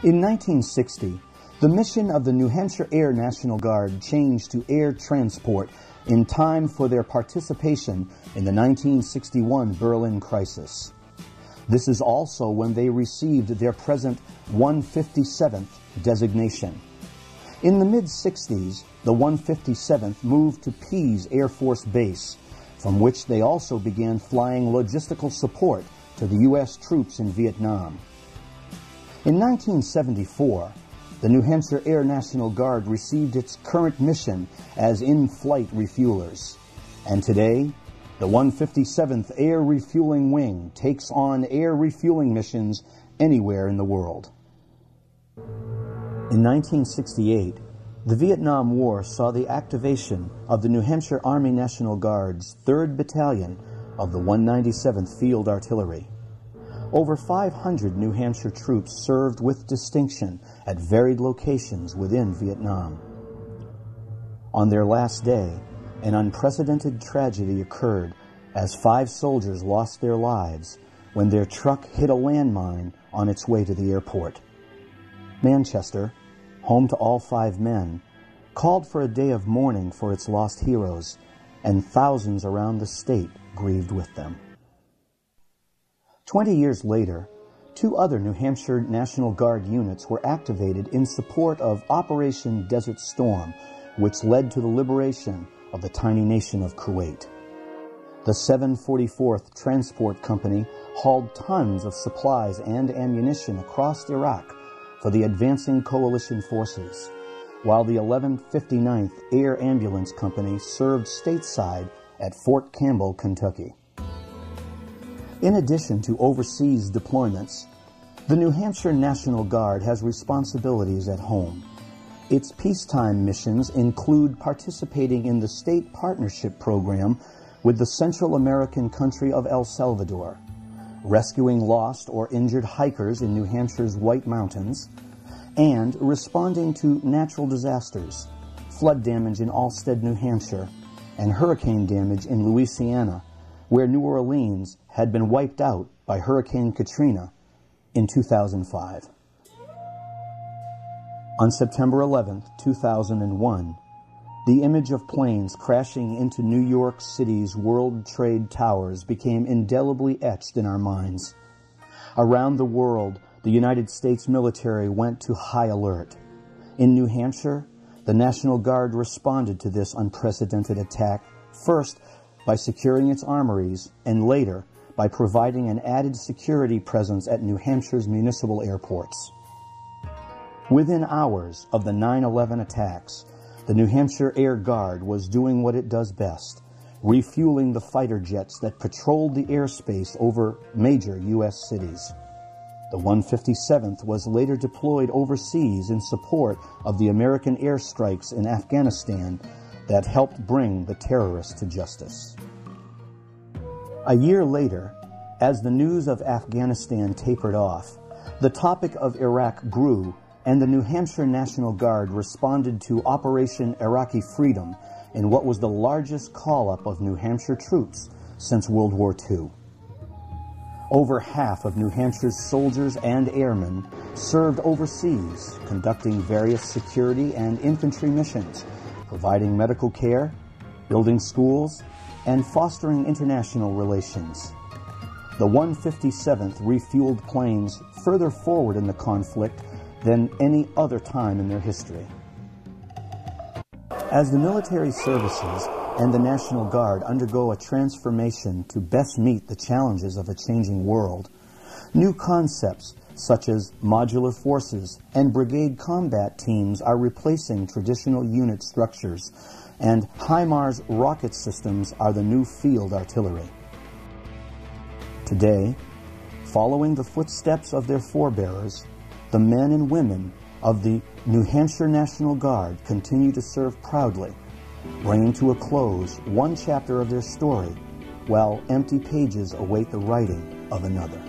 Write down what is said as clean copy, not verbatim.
In 1960, the mission of the New Hampshire Air National Guard changed to air transport in time for their participation in the 1961 Berlin crisis. This is also when they received their present 157th designation. In the mid-60s, the 157th moved to Pease Air Force Base, from which they also began flying logistical support to the U.S. troops in Vietnam. In 1974, the New Hampshire Air National Guard received its current mission as in-flight refuelers. And today, the 157th Air Refueling Wing takes on air refueling missions anywhere in the world. In 1968, the Vietnam War saw the activation of the New Hampshire Army National Guard's 3rd Battalion of the 197th Field Artillery. Over 500 New Hampshire troops served with distinction at varied locations within Vietnam. On their last day, an unprecedented tragedy occurred as 5 soldiers lost their lives when their truck hit a landmine on its way to the airport. Manchester, home to all 5 men, called for a day of mourning for its lost heroes, and thousands around the state grieved with them. 20 years later, 2 other New Hampshire National Guard units were activated in support of Operation Desert Storm, which led to the liberation of the tiny nation of Kuwait. The 744th Transport Company hauled tons of supplies and ammunition across Iraq for the advancing coalition forces, while the 1159th Air Ambulance Company served stateside at Fort Campbell, Kentucky. In addition to overseas deployments, the New Hampshire National Guard has responsibilities at home. Its peacetime missions include participating in the state partnership program with the Central American country of El Salvador, rescuing lost or injured hikers in New Hampshire's White Mountains, and responding to natural disasters, flood damage in Alstead, New Hampshire, and hurricane damage in Louisiana, where New Orleans had been wiped out by Hurricane Katrina in 2005. On September 11, 2001, the image of planes crashing into New York City's World Trade Towers became indelibly etched in our minds. Around the world, the United States military went to high alert. In New Hampshire, the National Guard responded to this unprecedented attack, first by securing its armories, and later by providing an added security presence at New Hampshire's municipal airports. Within hours of the 9/11 attacks, the New Hampshire Air Guard was doing what it does best, refueling the fighter jets that patrolled the airspace over major U.S. cities. The 157th was later deployed overseas in support of the American airstrikes in Afghanistan that helped bring the terrorists to justice. A year later, as the news of Afghanistan tapered off, the topic of Iraq grew, and the New Hampshire National Guard responded to Operation Iraqi Freedom in what was the largest call-up of New Hampshire troops since World War II. Over half of New Hampshire's soldiers and airmen served overseas, conducting various security and infantry missions, providing medical care, building schools, and fostering international relations. The 157th refueled planes further forward in the conflict than any other time in their history. As the military services and the National Guard undergo a transformation to best meet the challenges of a changing world, new concepts such as modular forces and brigade combat teams are replacing traditional unit structures, and HIMARS rocket systems are the new field artillery. Today, following the footsteps of their forebearers, the men and women of the New Hampshire National Guard continue to serve proudly, bringing to a close one chapter of their story, while empty pages await the writing of another.